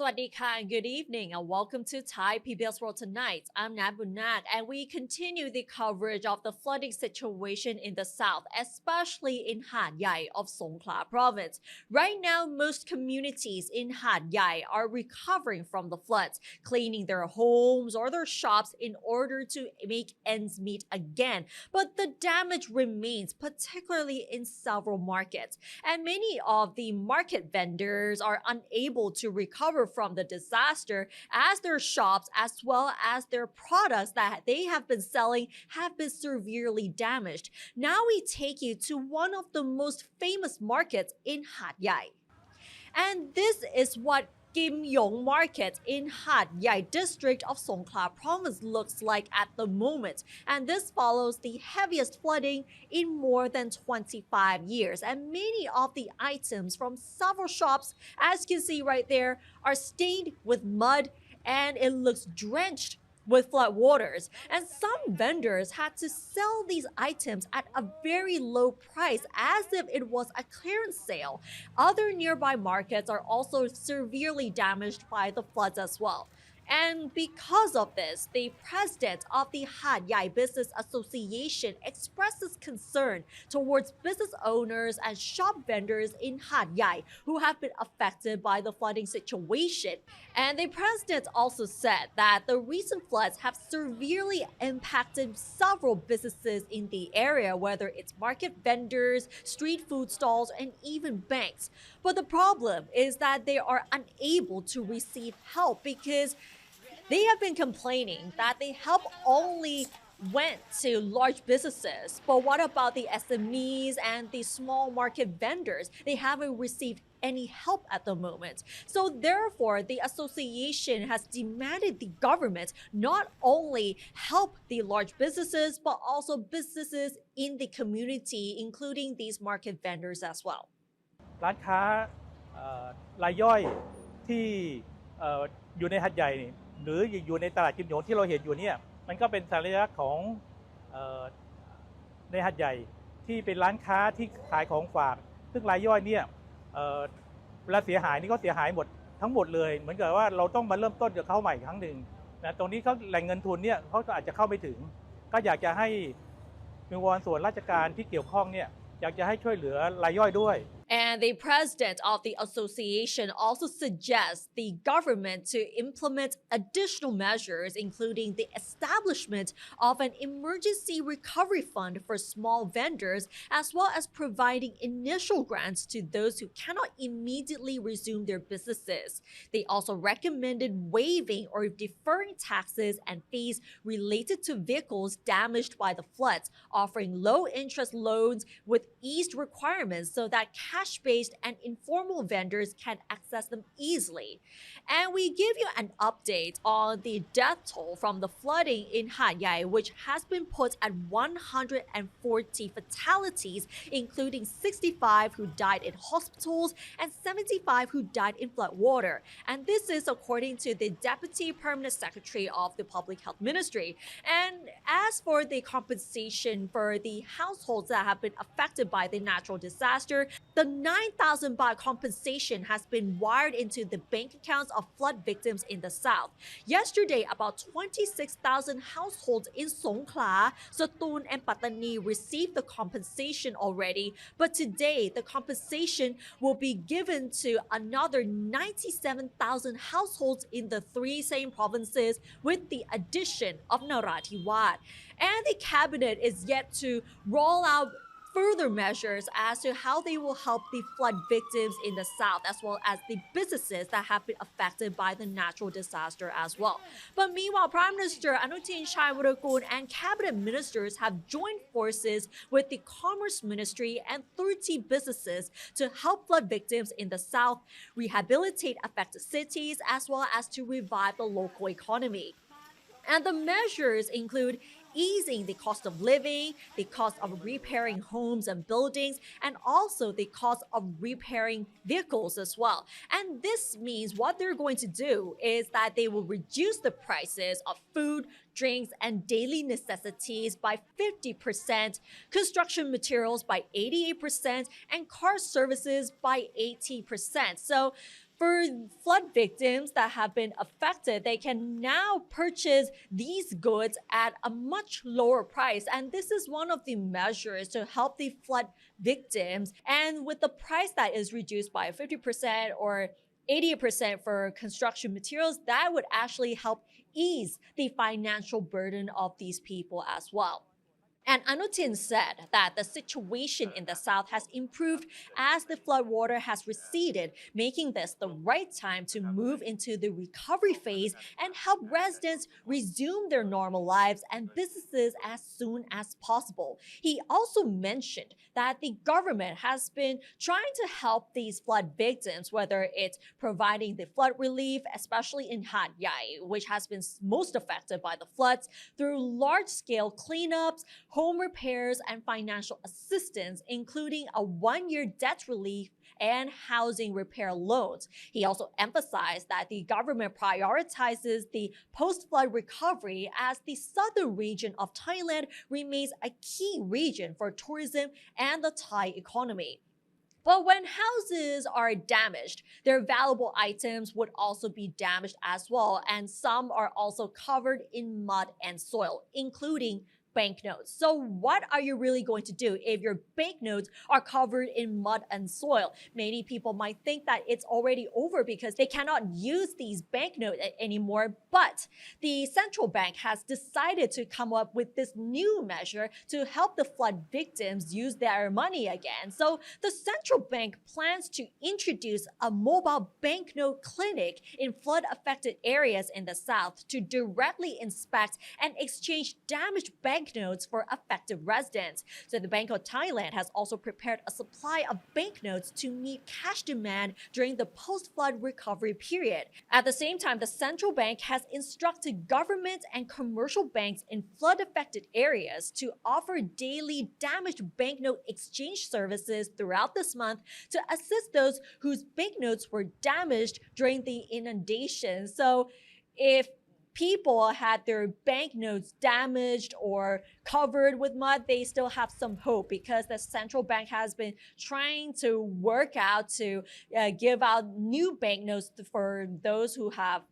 Swadika and good evening and welcome to Thai PBS World Tonight. I'm Nat Bunat and we continue the coverage of the flooding situation in the south, especially in Hat Yai of Songkhla province. Right now, most communities in Hat Yai are recovering from the floods, cleaning their homes or their shops in order to make ends meet again. But the damage remains, particularly in several markets. And many of the market vendors are unable to recover from the disaster as their shops as well as their products that they have been selling have been severely damaged. Now we take you to one of the most famous markets in Hat Yai. And this is what Kim Yong Market in Hat Yai district of Songkhla province looks like at the moment. And this follows the heaviest flooding in more than 25 years. And many of the items from several shops, as you can see right there, are stained with mud and it looks drenched with flood waters. And some vendors had to sell these items at a very low price as if it was a clearance sale. Other nearby markets are also severely damaged by the floods as well. And because of this, the president of the Hat Yai Business Association expresses concern towards business owners and shop vendors in Hat Yai who have been affected by the flooding situation. And the president also said that the recent floods have severely impacted several businesses in the area, whether it's market vendors, street food stalls, and even banks. But the problem is that they are unable to receive help because they have been complaining that the help only went to large businesses. But what about the SMEs and the small market vendors? They haven't received any help at the moment. So therefore, the association has demanded the government not only help the large businesses, but also businesses in the community, including these market vendors as well. ร้านค้ารายย่อยที่อยู่ในหัดใหญ่หรืออยู่ในตลาดกิมหยงที่เราเห็นอยู่เนี่ยมันก็เป็นสัญลักษณ์ของในหัดใหญ่ที่เป็นร้านค้าที่ขายของฝากซึ่งรายย่อยเนี่ยเวลาเสียหายนี่ก็เสียหายหมดทั้งหมดเลยเหมือนกับว่าเราต้องมาเริ่มต้นกับเขาใหม่อีกครั้งหนึ่งนะตรงนี้เขาแหล่งเงินทุนเนี่ยเขาอาจจะเข้าไม่ถึงก็อยากจะให้มีวอนส่วนราชการที่เกี่ยวข้องเนี่ยอยากจะให้ช่วยเหลือรายย่อยด้วย And the president of the association also suggests the government to implement additional measures, including the establishment of an emergency recovery fund for small vendors, as well as providing initial grants to those who cannot immediately resume their businesses. They also recommended waiving or deferring taxes and fees related to vehicles damaged by the floods, offering low-interest loans with eased requirements so that cash-based and informal vendors can access them easily. And we give you an update on the death toll from the flooding in Hat Yai, which has been put at 140 fatalities, including 65 who died in hospitals and 75 who died in floodwater. And this is according to the Deputy Permanent Secretary of the Public Health Ministry. And as for the compensation for the households that have been affected by the natural disaster, the 9,000 baht compensation has been wired into the bank accounts of flood victims in the south. Yesterday, about 26,000 households in Songkhla, Satun, and Pattani received the compensation already, but today the compensation will be given to another 97,000 households in the three same provinces with the addition of Narathiwat. And the cabinet is yet to roll out further measures as to how they will help the flood victims in the south, as well as the businesses that have been affected by the natural disaster as well. But meanwhile, Prime Minister Anutin Charnvirakul and cabinet ministers have joined forces with the Commerce Ministry and 30 businesses to help flood victims in the south, rehabilitate affected cities, as well as to revive the local economy. And the measures include easing the cost of living, the cost of repairing homes and buildings, and also the cost of repairing vehicles as well. And this means what they're going to do is that they will reduce the prices of food, drinks, and daily necessities by 50%, construction materials by 88%, and car services by 80%. So For flood victims that have been affected, they can now purchase these goods at a much lower price. And this is one of the measures to help the flood victims. And with the price that is reduced by 50% or 80% for construction materials, that would actually help ease the financial burden of these people as well. And Anutin said that the situation in the south has improved as the floodwater has receded, making this the right time to move into the recovery phase and help residents resume their normal lives and businesses as soon as possible. He also mentioned that the government has been trying to help these flood victims, whether it's providing the flood relief, especially in Hat Yai, which has been most affected by the floods, through large-scale cleanups, home repairs, and financial assistance, including a 1-year debt relief and housing repair loans. He also emphasized that the government prioritizes the post-flood recovery as the southern region of Thailand remains a key region for tourism and the Thai economy. But when houses are damaged, their valuable items would also be damaged as well, and some are also covered in mud and soil, including banknotes. So what are you really going to do if your banknotes are covered in mud and soil? Many people might think that it's already over because they cannot use these banknotes anymore, but the central bank has decided to come up with this new measure to help the flood victims use their money again. So the central bank plans to introduce a mobile banknote clinic in flood-affected areas in the south to directly inspect and exchange damaged banknotes for affected residents. So the Bank of Thailand has also prepared a supply of banknotes to meet cash demand during the post-flood recovery period. At the same time, the central bank has instructed government and commercial banks in flood-affected areas to offer daily damaged banknote exchange services throughout this month to assist those whose banknotes were damaged during the inundation. So if people had their banknotes damaged or covered with mud, they still have some hope because the central bank has been trying to work out to give out new banknotes for those who have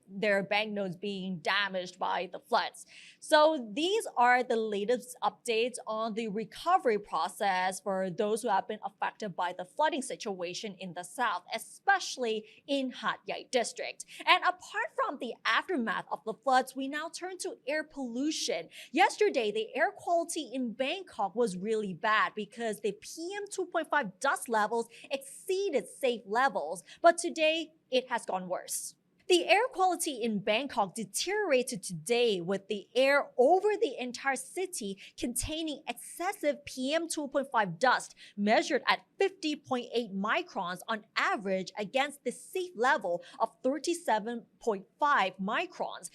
their banknotes being damaged by the floods. So these are the latest updates on the recovery process for those who have been affected by the flooding situation in the south, especially in Hat Yai district. And apart from the aftermath of the floods, we now turn to air pollution. Yesterday, the air quality in Bangkok was really bad because the PM 2.5 dust levels exceeded safe levels, but today it has gone worse. The air quality in Bangkok deteriorated today with the air over the entire city containing excessive PM 2.5 dust measured at 50.8 microns on average against the safe level of 37.5 microns.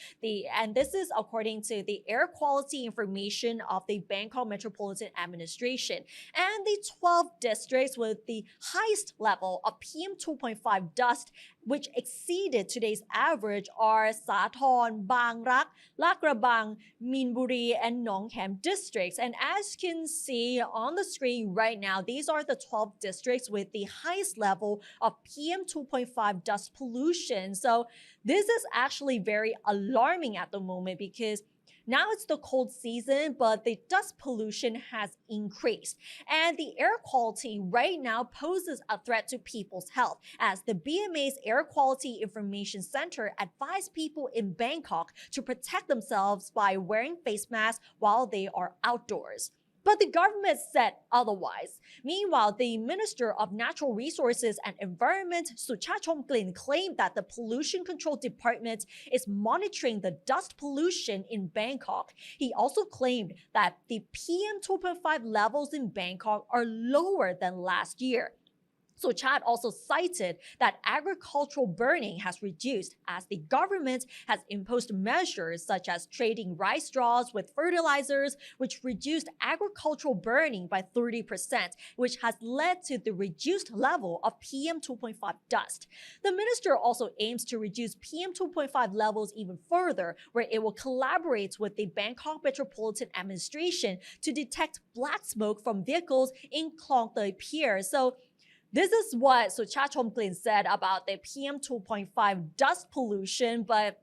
And this is according to the air quality information of the Bangkok Metropolitan Administration. And the 12 districts with the highest level of PM 2.5 dust, which exceeded today's average, are Sathorn, Bang Rak, Lakrabang, Minburi, and Nong Kham districts. And as you can see on the screen right now, these are the 12 districts with the highest level of PM 2.5 dust pollution. So this is actually very alarming at the moment because now it's the cold season, but the dust pollution has increased. And the air quality right now poses a threat to people's health, as the BMA's Air Quality Information Center advised people in Bangkok to protect themselves by wearing face masks while they are outdoors. But the government said otherwise. Meanwhile, the Minister of Natural Resources and Environment, Suchachomklin, claimed that the Pollution Control Department is monitoring the dust pollution in Bangkok. He also claimed that the PM 2.5 levels in Bangkok are lower than last year. Suchat also cited that agricultural burning has reduced as the government has imposed measures such as trading rice straws with fertilizers, which reduced agricultural burning by 30%, which has led to the reduced level of PM 2.5 dust. The minister also aims to reduce PM 2.5 levels even further, where it will collaborate with the Bangkok Metropolitan Administration to detect black smoke from vehicles in Klong Thai Pier. So This is what Suchachomklin said about the PM 2.5 dust pollution, but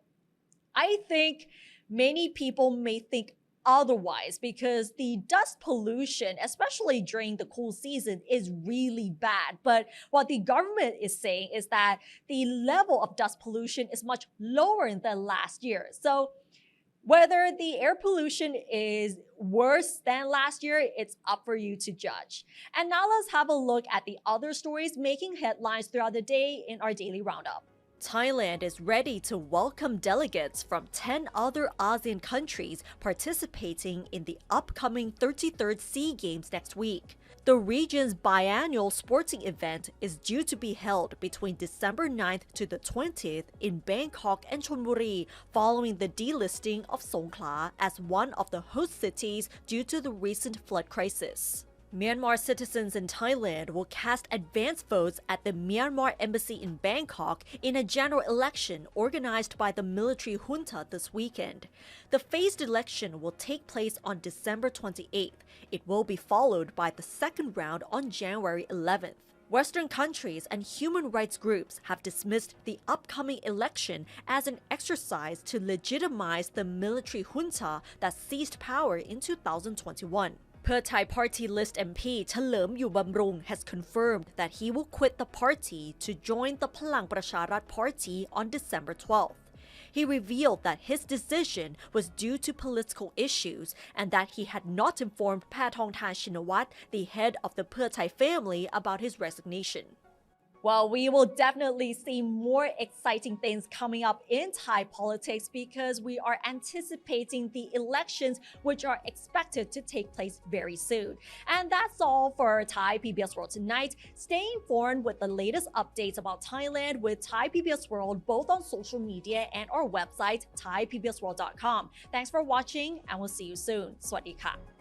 I think many people may think otherwise because the dust pollution, especially during the cool season, is really bad. But what the government is saying is that the level of dust pollution is much lower than last year. So whether the air pollution is worse than last year, it's up for you to judge. And now let's have a look at the other stories making headlines throughout the day in our daily roundup. Thailand is ready to welcome delegates from 10 other ASEAN countries participating in the upcoming 33rd SEA Games next week. The region's biannual sporting event is due to be held between December 9th to the 20th in Bangkok and Chonburi, following the delisting of Songkhla as one of the host cities due to the recent flood crisis. Myanmar citizens in Thailand will cast advance votes at the Myanmar embassy in Bangkok in a general election organized by the military junta this weekend. The phased election will take place on December 28th. It will be followed by the second round on January 11th. Western countries and human rights groups have dismissed the upcoming election as an exercise to legitimize the military junta that seized power in 2021. Thai Party List MP Chalerm Yubamrung has confirmed that he will quit the party to join the Phalang Pracharat Party on December 12th. He revealed that his decision was due to political issues and that he had not informed Pathongthach Shinawat, the head of the Thai family, about his resignation. Well, we will definitely see more exciting things coming up in Thai politics because we are anticipating the elections which are expected to take place very soon. And that's all for Thai PBS World tonight. Stay informed with the latest updates about Thailand with Thai PBS World both on social media and our website thaipbsworld.com. Thanks for watching and we'll see you soon. สวัสดีค่ะ